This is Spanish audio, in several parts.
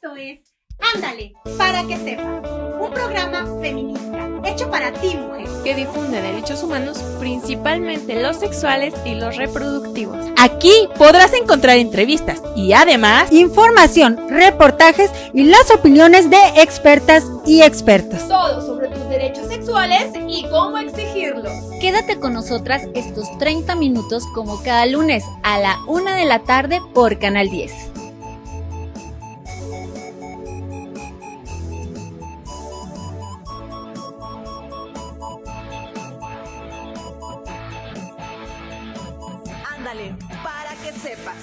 Esto es Ándale, para que sepas, un programa feminista hecho para ti, mujer, que difunde derechos humanos, principalmente los sexuales y los reproductivos. Aquí podrás encontrar entrevistas y además información, reportajes y las opiniones de expertas y expertos. Todo sobre tus derechos sexuales y cómo exigirlos. Quédate con nosotras estos 30 minutos como cada lunes a la 1 de la tarde por Canal 10. Ándale, para que sepas.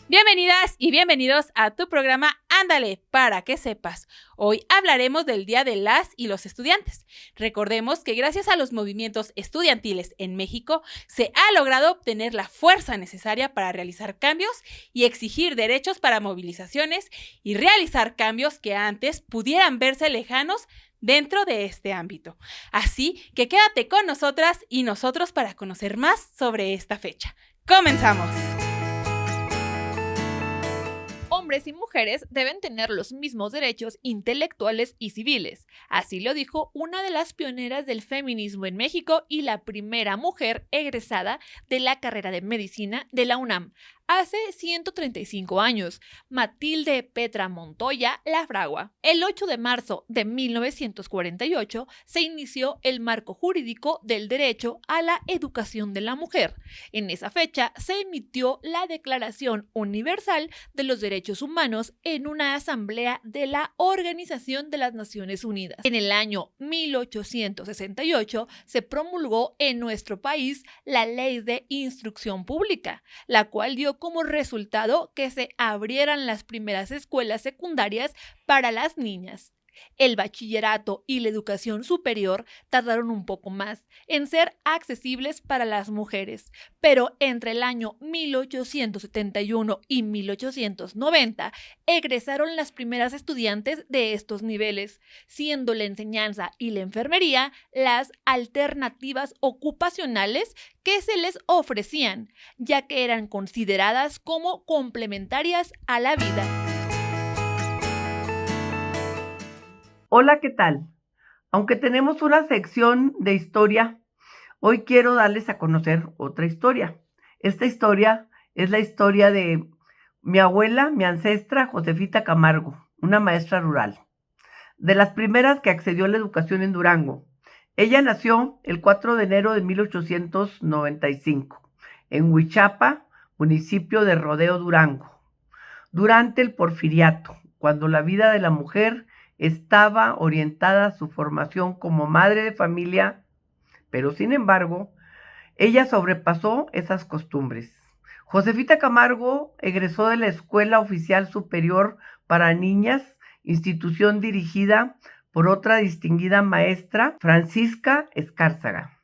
Bienvenidas y bienvenidos a tu programa Ándale, para que sepas. Hoy hablaremos del Día de las y los Estudiantes. Recordemos que gracias a los movimientos estudiantiles en México se ha logrado obtener la fuerza necesaria para realizar cambios y exigir derechos para movilizaciones y realizar cambios que antes pudieran verse lejanos dentro de este ámbito. Así que quédate con nosotras y nosotros para conocer más sobre esta fecha. ¡Comenzamos! Hombres y mujeres deben tener los mismos derechos intelectuales y civiles. Así lo dijo una de las pioneras del feminismo en México y la primera mujer egresada de la carrera de medicina de la UNAM. Hace 135 años, Matilde Petra Montoya Lafragua. El 8 de marzo de 1948 se inició el marco jurídico del derecho a la educación de la mujer. En esa fecha se emitió la Declaración Universal de los Derechos Humanos en una asamblea de la Organización de las Naciones Unidas. En el año 1868 se promulgó en nuestro país la Ley de Instrucción Pública, la cual dio como resultado que se abrieran las primeras escuelas secundarias para las niñas. El bachillerato y la educación superior tardaron un poco más en ser accesibles para las mujeres, pero entre el año 1871 y 1890 egresaron las primeras estudiantes de estos niveles, siendo la enseñanza y la enfermería las alternativas ocupacionales que se les ofrecían, ya que eran consideradas como complementarias a la vida. Hola, ¿qué tal? Aunque tenemos una sección de historia, hoy quiero darles a conocer otra historia. Esta historia es la historia de mi abuela, mi ancestra Josefita Camargo, una maestra rural, de las primeras que accedió a la educación en Durango. Ella nació el 4 de enero de 1895 en Huichapa, municipio de Rodeo, Durango, durante el Porfiriato, cuando la vida de la mujer estaba orientada a su formación como madre de familia, pero sin embargo, ella sobrepasó esas costumbres. Josefita Camargo egresó de la Escuela Oficial Superior para Niñas, institución dirigida por otra distinguida maestra, Francisca Escárzaga.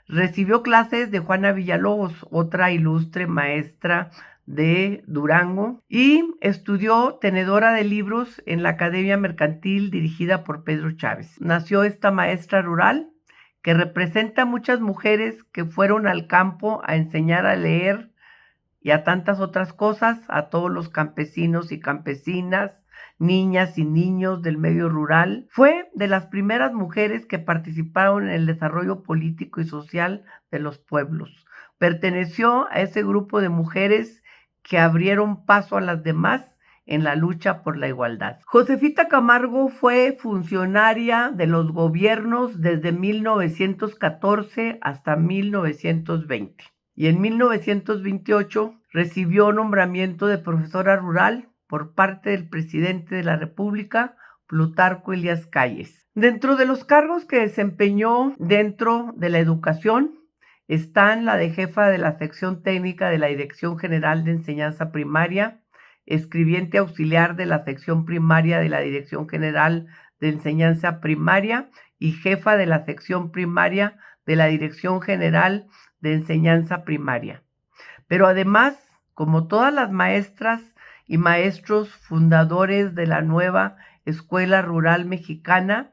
Recibió clases de Juana Villalobos, otra ilustre maestra de Durango, y estudió tenedora de libros en la Academia Mercantil dirigida por Pedro Chávez. Nació esta maestra rural que representa a muchas mujeres que fueron al campo a enseñar a leer y a tantas otras cosas a todos los campesinos y campesinas, niñas y niños del medio rural. Fue de las primeras mujeres que participaron en el desarrollo político y social de los pueblos. Perteneció a ese grupo de mujeres que abrieron paso a las demás en la lucha por la igualdad. Josefita Camargo fue funcionaria de los gobiernos desde 1914 hasta 1920 y en 1928 recibió nombramiento de profesora rural por parte del presidente de la República, Plutarco Elías Calles. Dentro de los cargos que desempeñó dentro de la educación están la de jefa de la sección técnica de la Dirección General de Enseñanza Primaria, escribiente auxiliar de la sección primaria de la Dirección General de Enseñanza Primaria y jefa de la sección primaria de la Dirección General de Enseñanza Primaria. Pero además, como todas las maestras y maestros fundadores de la nueva Escuela Rural Mexicana,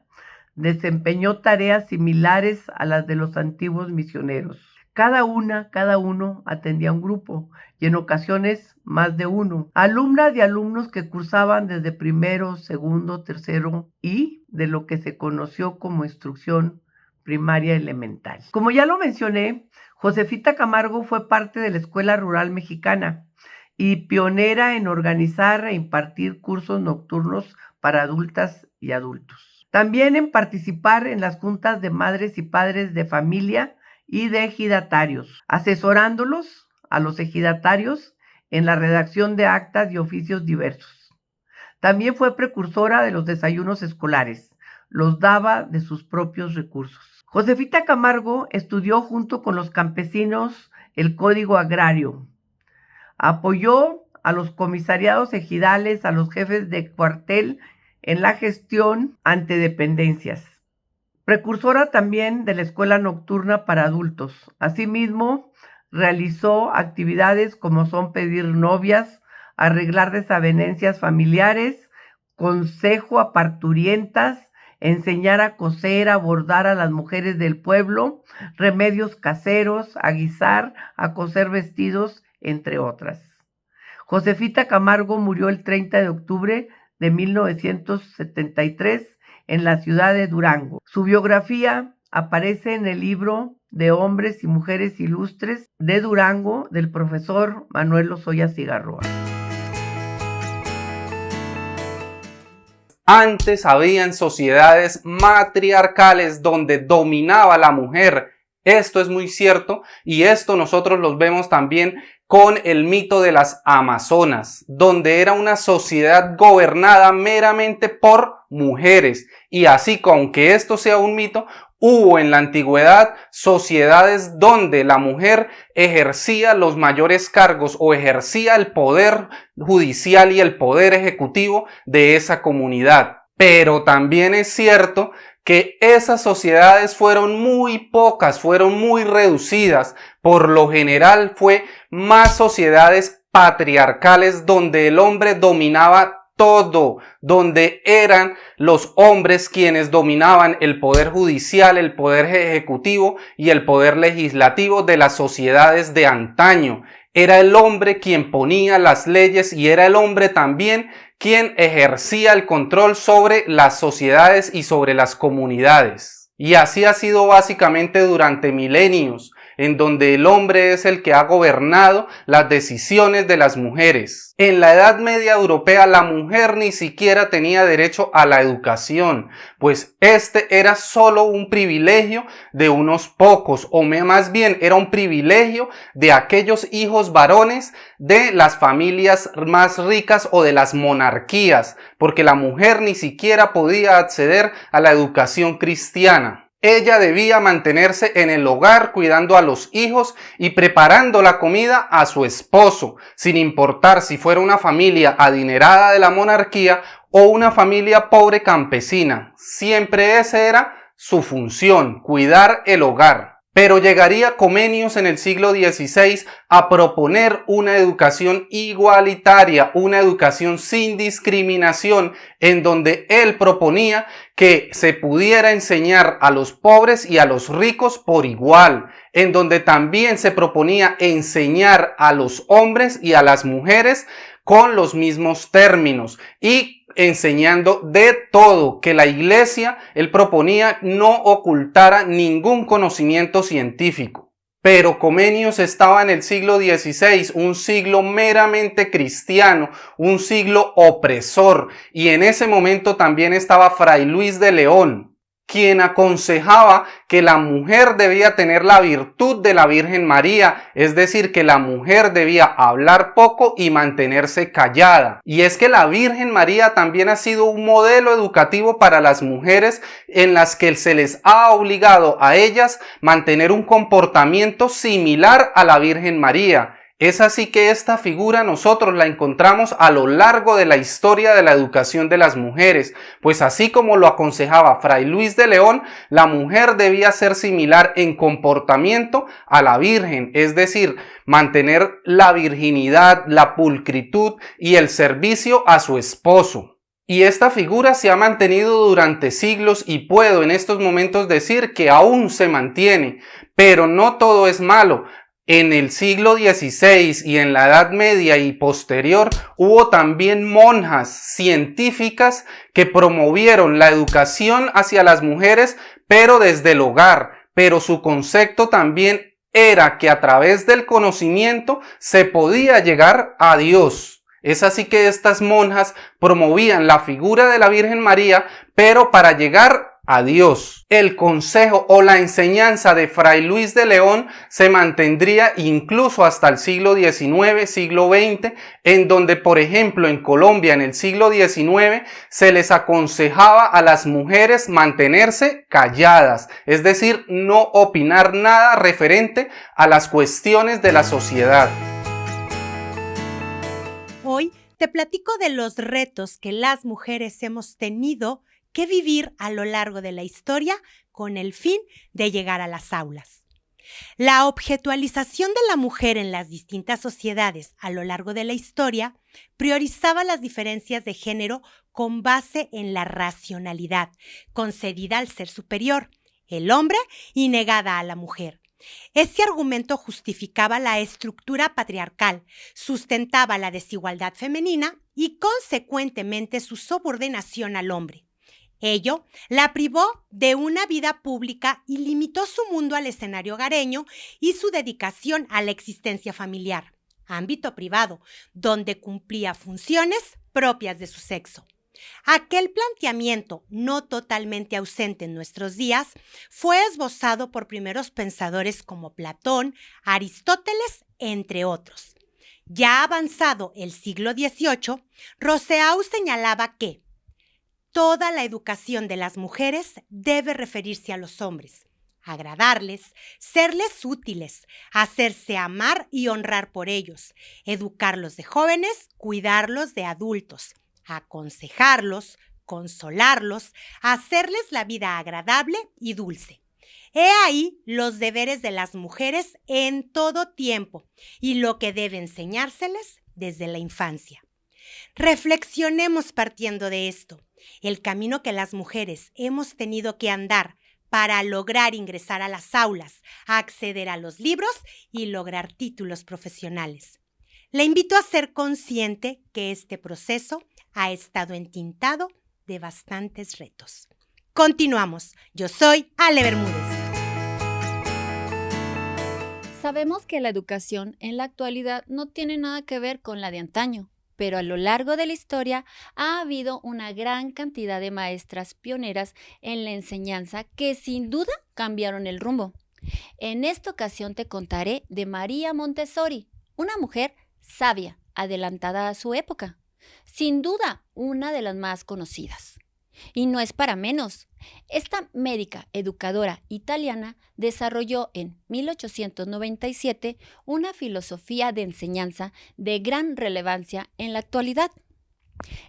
desempeñó tareas similares a las de los antiguos misioneros. Cada uno atendía un grupo y en ocasiones más de uno. Alumnas y alumnos que cursaban desde primero, segundo, tercero y de lo que se conoció como instrucción primaria elemental. Como ya lo mencioné, Josefita Camargo fue parte de la Escuela Rural Mexicana y pionera en organizar e impartir cursos nocturnos para adultas y adultos. También en participar en las juntas de madres y padres de familia y de ejidatarios, asesorándolos a los ejidatarios en la redacción de actas y oficios diversos. También fue precursora de los desayunos escolares, los daba de sus propios recursos. Josefita Camargo estudió junto con los campesinos el Código Agrario, apoyó a los comisariados ejidales, a los jefes de cuartel en la gestión ante dependencias. Precursora también de la escuela nocturna para adultos. Asimismo, realizó actividades como son pedir novias, arreglar desavenencias familiares, consejo a parturientas, enseñar a coser, a bordar a las mujeres del pueblo, remedios caseros, a guisar, a coser vestidos, entre otras. Josefita Camargo murió el 30 de octubre de 1973 en la ciudad de Durango. Su biografía aparece en el libro de Hombres y Mujeres Ilustres de Durango del profesor Manuel Lozoya Cigarroa. Antes habían sociedades matriarcales donde dominaba la mujer. Esto es muy cierto y esto nosotros los vemos también con el mito de las Amazonas, donde era una sociedad gobernada meramente por mujeres. Y así, aunque esto sea un mito, hubo en la antigüedad sociedades donde la mujer ejercía los mayores cargos o ejercía el poder judicial y el poder ejecutivo de esa comunidad. Pero también es cierto que esas sociedades fueron muy pocas, fueron muy reducidas. Por lo general fue más sociedades patriarcales donde el hombre dominaba todo, donde eran los hombres quienes dominaban el poder judicial, el poder ejecutivo y el poder legislativo de las sociedades de antaño. Era el hombre quien ponía las leyes y era el hombre también quien ejercía el control sobre las sociedades y sobre las comunidades. Y así ha sido básicamente durante milenios, en donde el hombre es el que ha gobernado las decisiones de las mujeres. En la Edad Media Europea la mujer ni siquiera tenía derecho a la educación, pues este era solo un privilegio de unos pocos, o más bien era un privilegio de aquellos hijos varones de las familias más ricas o de las monarquías, porque la mujer ni siquiera podía acceder a la educación cristiana. Ella debía mantenerse en el hogar cuidando a los hijos y preparando la comida a su esposo, sin importar si fuera una familia adinerada de la monarquía o una familia pobre campesina. Siempre esa era su función, cuidar el hogar. Pero llegaría Comenius en el siglo XVI a proponer una educación igualitaria, una educación sin discriminación, en donde él proponía que se pudiera enseñar a los pobres y a los ricos por igual, en donde también se proponía enseñar a los hombres y a las mujeres con los mismos términos y enseñando de todo, que la iglesia, él proponía, no ocultara ningún conocimiento científico. Pero Comenius estaba en el siglo XVI, un siglo meramente cristiano, un siglo opresor, y en ese momento también estaba Fray Luis de León, quien aconsejaba que la mujer debía tener la virtud de la Virgen María, es decir, que la mujer debía hablar poco y mantenerse callada. Y es que la Virgen María también ha sido un modelo educativo para las mujeres en las que se les ha obligado a ellas mantener un comportamiento similar a la Virgen María. Es así que esta figura nosotros la encontramos a lo largo de la historia de la educación de las mujeres, pues así como lo aconsejaba Fray Luis de León, la mujer debía ser similar en comportamiento a la Virgen, es decir, mantener la virginidad, la pulcritud y el servicio a su esposo. Y esta figura se ha mantenido durante siglos y puedo en estos momentos decir que aún se mantiene, Pero no todo es malo. En el siglo XVI y en la Edad Media y posterior hubo también monjas científicas que promovieron la educación hacia las mujeres, pero desde el hogar. Pero su concepto también era que a través del conocimiento se podía llegar a Dios. Es así que estas monjas promovían la figura de la Virgen María, pero para llegar a Dios. El consejo o la enseñanza de Fray Luis de León se mantendría incluso hasta el siglo XIX, siglo XX, en donde, por ejemplo, en Colombia en el siglo XIX se les aconsejaba a las mujeres mantenerse calladas, es decir, no opinar nada referente a las cuestiones de la sociedad. Hoy te platico de los retos que las mujeres hemos tenido que vivir a lo largo de la historia con el fin de llegar a las aulas. La objetualización de la mujer en las distintas sociedades a lo largo de la historia priorizaba las diferencias de género con base en la racionalidad concedida al ser superior, el hombre, y negada a la mujer. Este argumento justificaba la estructura patriarcal, sustentaba la desigualdad femenina y, consecuentemente, su subordinación al hombre. Ello la privó de una vida pública y limitó su mundo al escenario hogareño y su dedicación a la existencia familiar, ámbito privado, donde cumplía funciones propias de su sexo. Aquel planteamiento, no totalmente ausente en nuestros días, fue esbozado por primeros pensadores como Platón, Aristóteles, entre otros. Ya avanzado el siglo XVIII, Rousseau señalaba que toda la educación de las mujeres debe referirse a los hombres, agradarles, serles útiles, hacerse amar y honrar por ellos, educarlos de jóvenes, cuidarlos de adultos, aconsejarlos, consolarlos, hacerles la vida agradable y dulce. He ahí los deberes de las mujeres en todo tiempo y lo que debe enseñárseles desde la infancia. Reflexionemos partiendo de esto. El camino que las mujeres hemos tenido que andar para lograr ingresar a las aulas, acceder a los libros y lograr títulos profesionales. Le invito a ser consciente que este proceso ha estado entintado de bastantes retos. Continuamos. Yo soy Ale Bermúdez. Sabemos que la educación en la actualidad no tiene nada que ver con la de antaño, pero a lo largo de la historia ha habido una gran cantidad de maestras pioneras en la enseñanza que sin duda cambiaron el rumbo. En esta ocasión te contaré de María Montessori, una mujer sabia, adelantada a su época, sin duda una de las más conocidas. Y no es para menos. Esta médica educadora italiana desarrolló en 1897 una filosofía de enseñanza de gran relevancia en la actualidad.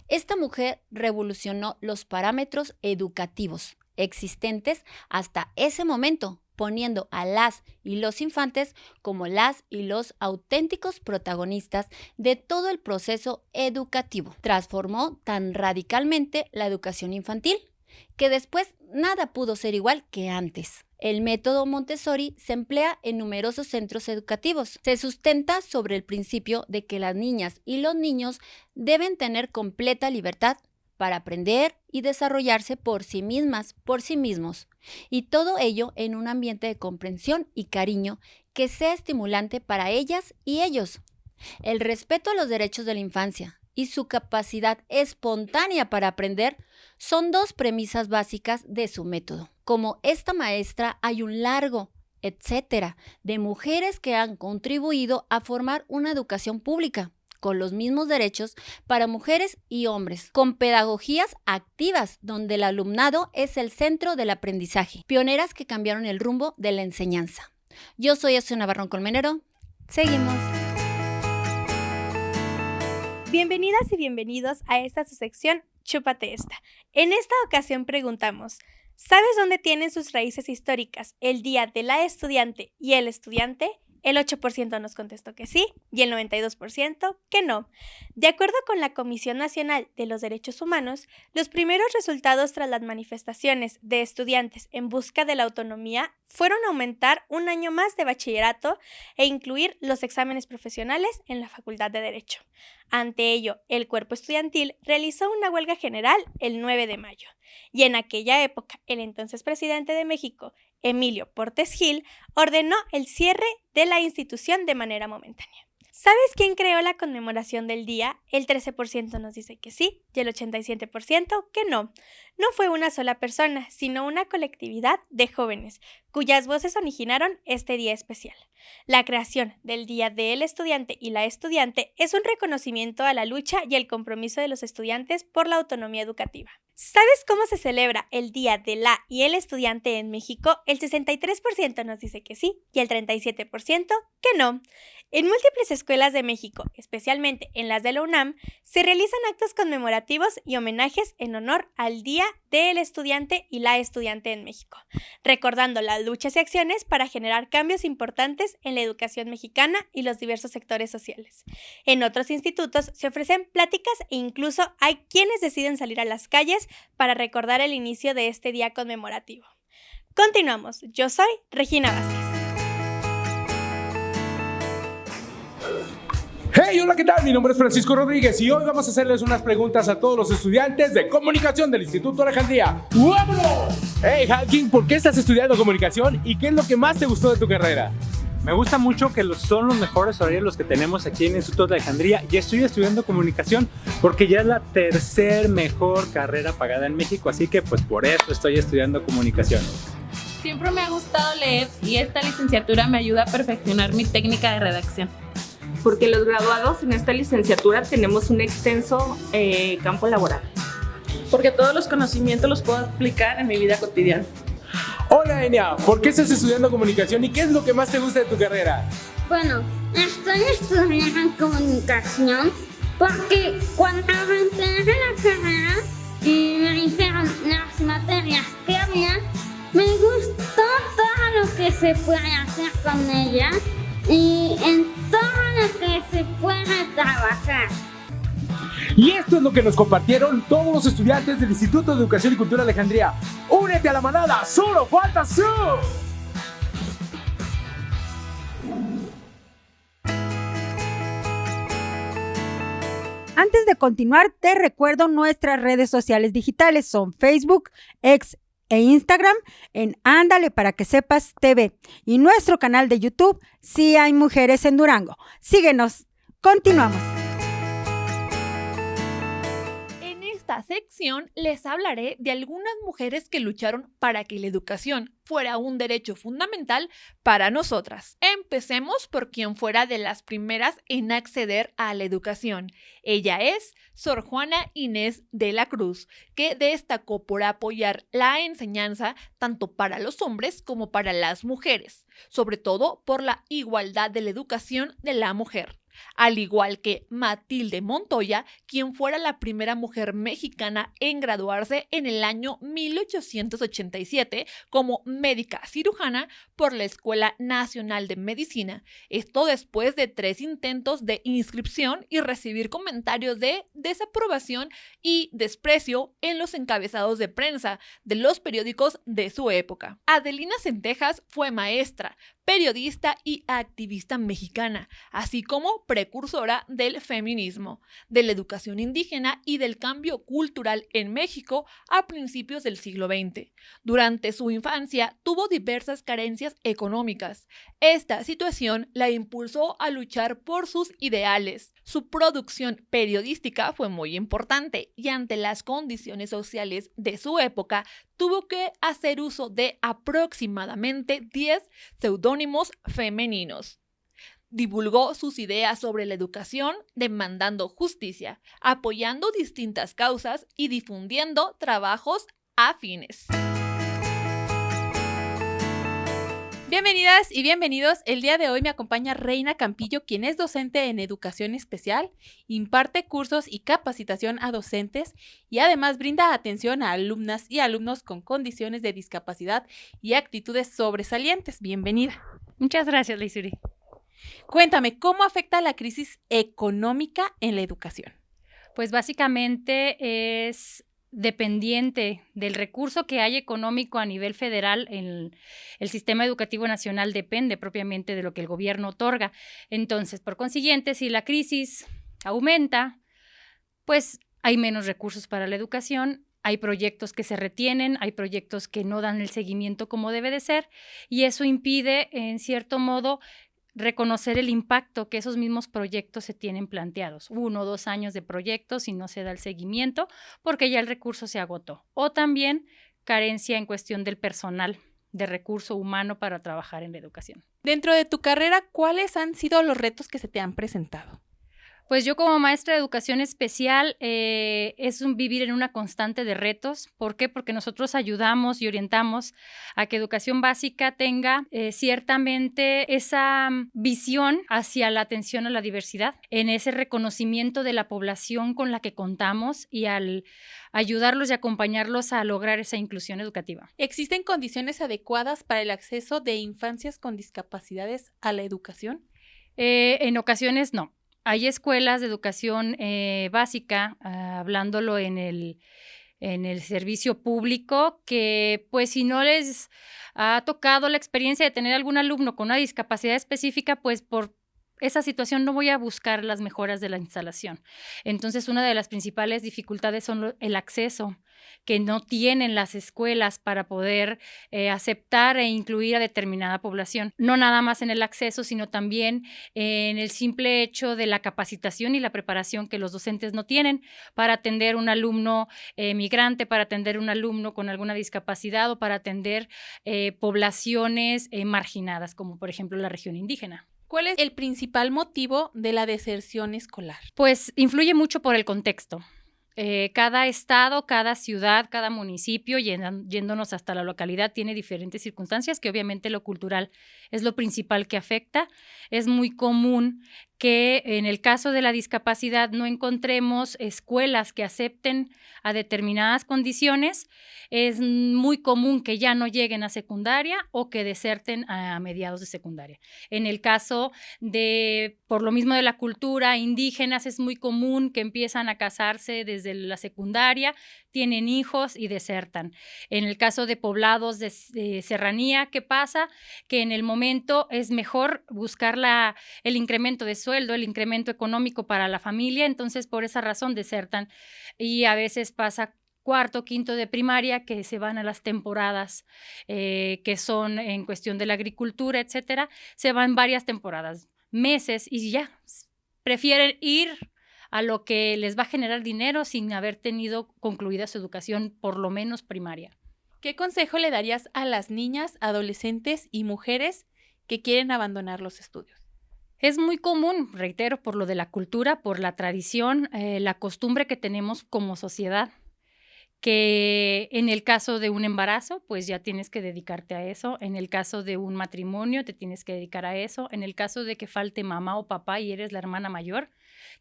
Esta mujer revolucionó los parámetros educativos existentes hasta ese momento, poniendo a las y los infantes como las y los auténticos protagonistas de todo el proceso educativo. Transformó tan radicalmente la educación infantil que después nada pudo ser igual que antes. El método Montessori se emplea en numerosos centros educativos. Se sustenta sobre el principio de que las niñas y los niños deben tener completa libertad para aprender y desarrollarse por sí mismas, por sí mismos, y todo ello en un ambiente de comprensión y cariño que sea estimulante para ellas y ellos. El respeto a los derechos de la infancia y su capacidad espontánea para aprender son dos premisas básicas de su método. Como esta maestra, hay un largo etcétera de mujeres que han contribuido a formar una educación pública con los mismos derechos para mujeres y hombres, con pedagogías activas donde el alumnado es el centro del aprendizaje, pioneras que cambiaron el rumbo de la enseñanza. Yo soy Asun Navarrón Colmenero. Seguimos. Bienvenidas y bienvenidos a esta su sección Chúpate esta. En esta ocasión preguntamos, ¿sabes dónde tienen sus raíces históricas el Día de la Estudiante y el Estudiante? el 8% nos contestó que sí y el 92% que no. De acuerdo con la Comisión Nacional de los Derechos Humanos, los primeros resultados tras las manifestaciones de estudiantes en busca de la autonomía fueron aumentar un año más de bachillerato e incluir los exámenes profesionales en la Facultad de Derecho. Ante ello, el cuerpo estudiantil realizó una huelga general el 9 de mayo, y en aquella época el entonces presidente de México, Emilio Portes Gil, ordenó el cierre de la institución de manera momentánea. ¿Sabes quién creó la conmemoración del día? El 13% nos dice que sí y el 87% que no. No fue una sola persona, sino una colectividad de jóvenes, cuyas voces originaron este día especial. La creación del Día del Estudiante y la Estudiante es un reconocimiento a la lucha y el compromiso de los estudiantes por la autonomía educativa. ¿Sabes cómo se celebra el Día de la y el Estudiante en México? El 63% nos dice que sí y el 37% que no. En múltiples escuelas de México, especialmente en las de la UNAM, se realizan actos conmemorativos y homenajes en honor al Día del Estudiante y la Estudiante en México, recordando las luchas y acciones para generar cambios importantes en la educación mexicana y los diversos sectores sociales. En otros institutos se ofrecen pláticas e incluso hay quienes deciden salir a las calles para recordar el inicio de este día conmemorativo. Continuamos. Yo soy Regina Vázquez. Hey, hola, ¿qué tal? Mi nombre es Francisco Rodríguez y hoy vamos a hacerles unas preguntas a todos los estudiantes de comunicación del Instituto Alejandría. ¡Vámonos! Hey, Halkin, ¿por qué estás estudiando comunicación y qué es lo que más te gustó de tu carrera? Me gusta mucho que son los mejores horarios los que tenemos aquí en el Instituto de Alejandría y estoy estudiando comunicación porque ya es la tercer mejor carrera pagada en México, así que pues por eso estoy estudiando comunicación. Siempre me ha gustado leer y esta licenciatura me ayuda a perfeccionar mi técnica de redacción. Porque los graduados en esta licenciatura tenemos un extenso campo laboral. Porque todos los conocimientos los puedo aplicar en mi vida cotidiana. Hola, Enia, ¿por qué estás estudiando comunicación y qué es lo que más te gusta de tu carrera? Bueno, estoy estudiando comunicación porque cuando entré en la carrera y me dijeron las materias que había, me gustó todo lo que se puede hacer con ella y en todo lo que se puede trabajar. Y esto es lo que nos compartieron todos los estudiantes del Instituto de Educación y Cultura Alejandría. ¡Únete a la manada! ¡Solo falta tú! Antes de continuar, te recuerdo nuestras redes sociales digitales. Son Facebook, X e Instagram en Ándale para que sepas TV. Y nuestro canal de YouTube, Si hay mujeres en Durango. Síguenos. Continuamos. En esta sección les hablaré de algunas mujeres que lucharon para que la educación fuera un derecho fundamental para nosotras. Empecemos por quien fuera de las primeras en acceder a la educación. Ella es Sor Juana Inés de la Cruz, que destacó por apoyar la enseñanza tanto para los hombres como para las mujeres, sobre todo por la igualdad de la educación de la mujer. Al igual que Matilde Montoya, quien fuera la primera mujer mexicana en graduarse en el año 1887 como médica cirujana por la Escuela Nacional de Medicina. Esto después de 3 intentos de inscripción y recibir comentarios de desaprobación y desprecio en los encabezados de prensa de los periódicos de su época. Adelina Centejas fue maestra, periodista y activista mexicana, así como precursora del feminismo, de la educación indígena y del cambio cultural en México a principios del siglo XX. Durante su infancia tuvo diversas carencias económicas. Esta situación la impulsó a luchar por sus ideales. Su producción periodística fue muy importante y ante las condiciones sociales de su época tuvo que hacer uso de aproximadamente 10 seudónimos femeninos. Divulgó sus ideas sobre la educación, demandando justicia, apoyando distintas causas y difundiendo trabajos afines. Bienvenidas y bienvenidos. El día de hoy me acompaña Reina Campillo, quien es docente en educación especial, imparte cursos y capacitación a docentes y además brinda atención a alumnas y alumnos con condiciones de discapacidad y actitudes sobresalientes. Bienvenida. Muchas gracias, Leisuri. Cuéntame, ¿cómo afecta la crisis económica en la educación? Pues básicamente es dependiente del recurso que hay económico a nivel federal. El sistema educativo nacional depende propiamente de lo que el gobierno otorga. Entonces, por consiguiente, si la crisis aumenta, pues hay menos recursos para la educación, hay proyectos que se retienen, hay proyectos que no dan el seguimiento como debe de ser, y eso impide, en cierto modo, reconocer el impacto que esos mismos proyectos se tienen planteados. 1 o 2 años de proyectos y no se da el seguimiento porque ya el recurso se agotó. O también carencia en cuestión del personal, de recurso humano para trabajar en la educación. Dentro de tu carrera, ¿cuáles han sido los retos que se te han presentado? Pues yo como maestra de educación especial es vivir en una constante de retos. ¿Por qué? Porque nosotros ayudamos y orientamos a que educación básica tenga ciertamente esa visión hacia la atención a la diversidad, en ese reconocimiento de la población con la que contamos y al ayudarlos y acompañarlos a lograr esa inclusión educativa. ¿Existen condiciones adecuadas para el acceso de infancias con discapacidades a la educación? En ocasiones no. Hay escuelas de educación básica, hablándolo en el servicio público, que pues si no les ha tocado la experiencia de tener algún alumno con una discapacidad específica, pues por esa situación no voy a buscar las mejoras de la instalación. Entonces, una de las principales dificultades son el acceso que no tienen las escuelas para poder aceptar e incluir a determinada población. No nada más en el acceso, sino también en el simple hecho de la capacitación y la preparación que los docentes no tienen para atender un alumno migrante, para atender un alumno con alguna discapacidad o para atender poblaciones marginadas, como por ejemplo la región indígena. ¿Cuál es el principal motivo de la deserción escolar? Pues influye mucho por el contexto. Cada estado, cada ciudad, cada municipio, yéndonos hasta la localidad, tiene diferentes circunstancias que obviamente lo cultural es lo principal que afecta. Es muy común que en el caso de la discapacidad no encontremos escuelas que acepten a determinadas condiciones. Es muy común que ya no lleguen a secundaria o que deserten a mediados de secundaria. En el caso de, por lo mismo de la cultura, indígenas, es muy común que empiezan a casarse desde la secundaria, tienen hijos y desertan. En el caso de poblados de serranía, ¿qué pasa? Que en el momento es mejor buscar el incremento de sueldo, el incremento económico para la familia, entonces por esa razón desertan. Y a veces pasa 4º, 5º de primaria, que se van a las temporadas que son en cuestión de la agricultura, etcétera, se van varias temporadas, meses, y ya prefieren ir a lo que les va a generar dinero sin haber tenido concluida su educación, por lo menos primaria. ¿Qué consejo le darías a las niñas, adolescentes y mujeres que quieren abandonar los estudios? Es muy común, reitero, por lo de la cultura, por la tradición, la costumbre que tenemos como sociedad, que en el caso de un embarazo, pues ya tienes que dedicarte a eso. En el caso de un matrimonio, te tienes que dedicar a eso. En el caso de que falte mamá o papá y eres la hermana mayor,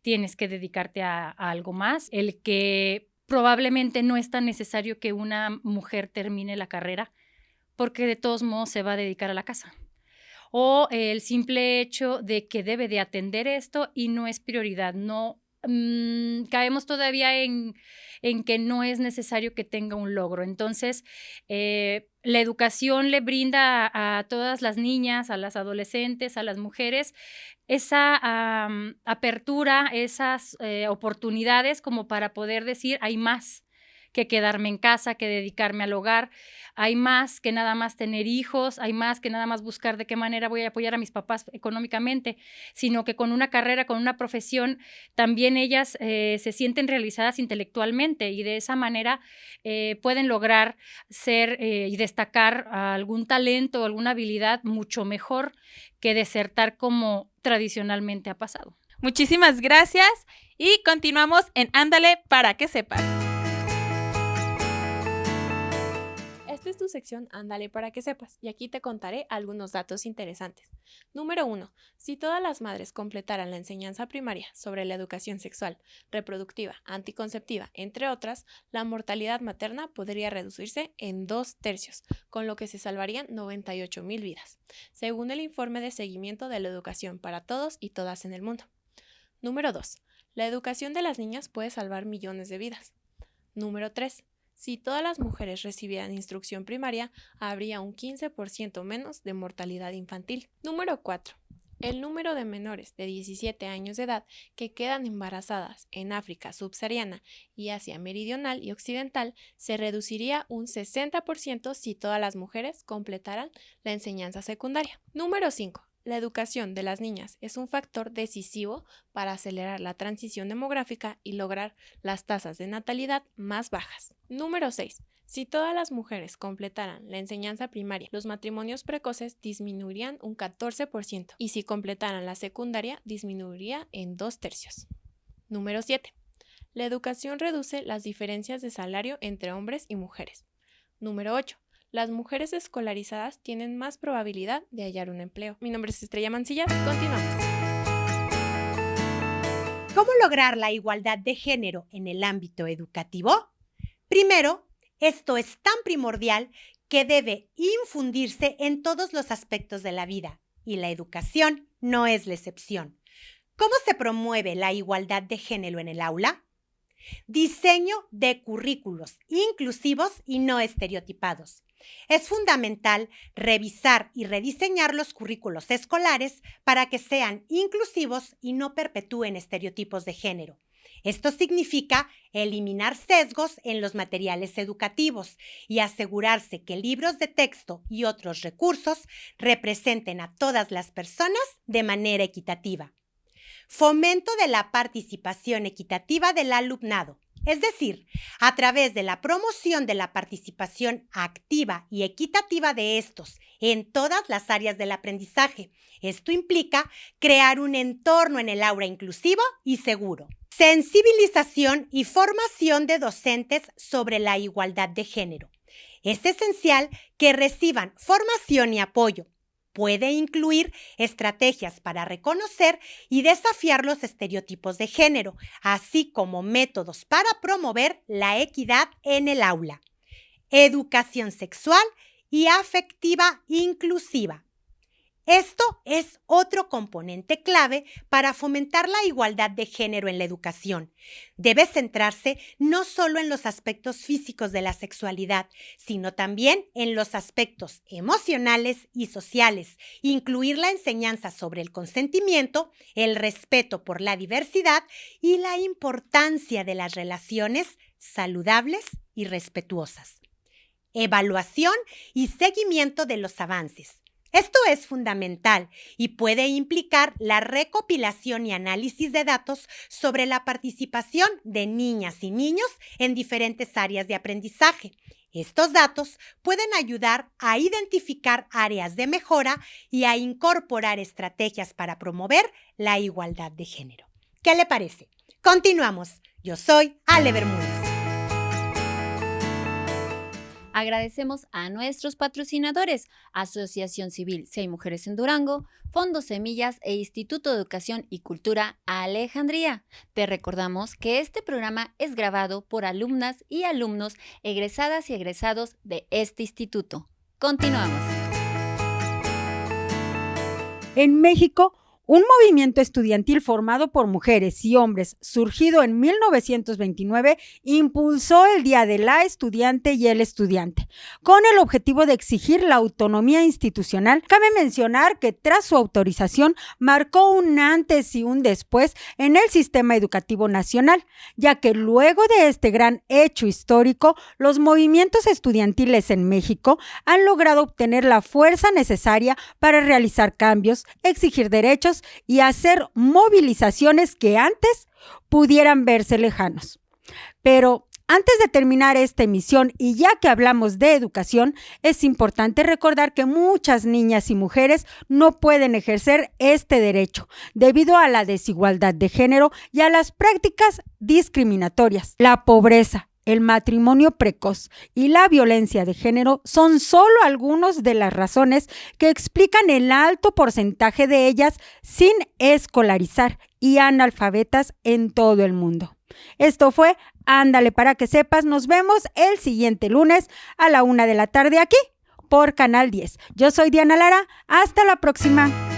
tienes que dedicarte a algo más. El que probablemente no es tan necesario que una mujer termine la carrera, porque de todos modos se va a dedicar a la casa. O el simple hecho de que debe de atender esto y no es prioridad, no caemos todavía en que no es necesario que tenga un logro. Entonces, la educación le brinda a todas las niñas, a las adolescentes, a las mujeres, esa apertura, esas oportunidades como para poder decir, hay más que quedarme en casa, que dedicarme al hogar, hay más que nada más tener hijos, hay más que nada más buscar de qué manera voy a apoyar a mis papás económicamente, sino que con una carrera, con una profesión, también ellas se sienten realizadas intelectualmente y de esa manera pueden lograr ser y destacar algún talento o alguna habilidad mucho mejor que desertar como tradicionalmente ha pasado. Muchísimas gracias y continuamos en Ándale para que sepas. Este es tu sección Ándale para que sepas, y aquí te contaré algunos datos interesantes. Número 1. Si todas las madres completaran la enseñanza primaria sobre la educación sexual, reproductiva, anticonceptiva, entre otras, la mortalidad materna podría reducirse en 2/3, con lo que se salvarían 98,000 vidas, según el informe de seguimiento de la educación para todos y todas en el mundo. Número 2. La educación de las niñas puede salvar millones de vidas. Número 3. Si todas las mujeres recibieran instrucción primaria, habría un 15% menos de mortalidad infantil. Número 4. El número de menores de 17 años de edad que quedan embarazadas en África subsahariana y Asia meridional y occidental se reduciría un 60% si todas las mujeres completaran la enseñanza secundaria. Número 5. La educación de las niñas es un factor decisivo para acelerar la transición demográfica y lograr las tasas de natalidad más bajas. Número 6. Si todas las mujeres completaran la enseñanza primaria, los matrimonios precoces disminuirían un 14% y si completaran la secundaria disminuiría en 2/3. Número 7. La educación reduce las diferencias de salario entre hombres y mujeres. Número 8. Las mujeres escolarizadas tienen más probabilidad de hallar un empleo. Mi nombre es Estrella Mancilla. Continuamos. ¿Cómo lograr la igualdad de género en el ámbito educativo? Primero, esto es tan primordial que debe infundirse en todos los aspectos de la vida, y la educación no es la excepción. ¿Cómo se promueve la igualdad de género en el aula? Diseño de currículos inclusivos y no estereotipados. Es fundamental revisar y rediseñar los currículos escolares para que sean inclusivos y no perpetúen estereotipos de género. Esto significa eliminar sesgos en los materiales educativos y asegurarse que libros de texto y otros recursos representen a todas las personas de manera equitativa. Fomento de la participación equitativa del alumnado, es decir, a través de la promoción de la participación activa y equitativa de estos en todas las áreas del aprendizaje. Esto implica crear un entorno en el aula inclusivo y seguro. Sensibilización y formación de docentes sobre la igualdad de género. Es esencial que reciban formación y apoyo. Puede incluir estrategias para reconocer y desafiar los estereotipos de género, así como métodos para promover la equidad en el aula. Educación sexual y afectiva inclusiva. Esto es otro componente clave para fomentar la igualdad de género en la educación. Debe centrarse no solo en los aspectos físicos de la sexualidad, sino también en los aspectos emocionales y sociales, incluir la enseñanza sobre el consentimiento, el respeto por la diversidad y la importancia de las relaciones saludables y respetuosas. Evaluación y seguimiento de los avances. Esto es fundamental y puede implicar la recopilación y análisis de datos sobre la participación de niñas y niños en diferentes áreas de aprendizaje. Estos datos pueden ayudar a identificar áreas de mejora y a incorporar estrategias para promover la igualdad de género. ¿Qué le parece? Continuamos. Yo soy Ale Bermúdez. Agradecemos a nuestros patrocinadores, Asociación Civil Si Hay Mujeres en Durango, Fondo Semillas e Instituto de Educación y Cultura Alejandría. Te recordamos que este programa es grabado por alumnas y alumnos egresadas y egresados de este instituto. Continuamos. En México, un movimiento estudiantil formado por mujeres y hombres, surgido en 1929, impulsó el Día de la Estudiante y el Estudiante, con el objetivo de exigir la autonomía institucional. Cabe mencionar que tras su autorización marcó un antes y un después en el sistema educativo nacional, ya que luego de este gran hecho histórico, los movimientos estudiantiles en México han logrado obtener la fuerza necesaria para realizar cambios, exigir derechos y hacer movilizaciones que antes pudieran verse lejanos. Pero antes de terminar esta emisión, y ya que hablamos de educación, es importante recordar que muchas niñas y mujeres no pueden ejercer este derecho debido a la desigualdad de género y a las prácticas discriminatorias. La pobreza, el matrimonio precoz y la violencia de género son solo algunas de las razones que explican el alto porcentaje de ellas sin escolarizar y analfabetas en todo el mundo. Esto fue Ándale para que sepas. Nos vemos el siguiente lunes a la 1 de la tarde aquí por Canal 10. Yo soy Diana Lara. Hasta la próxima.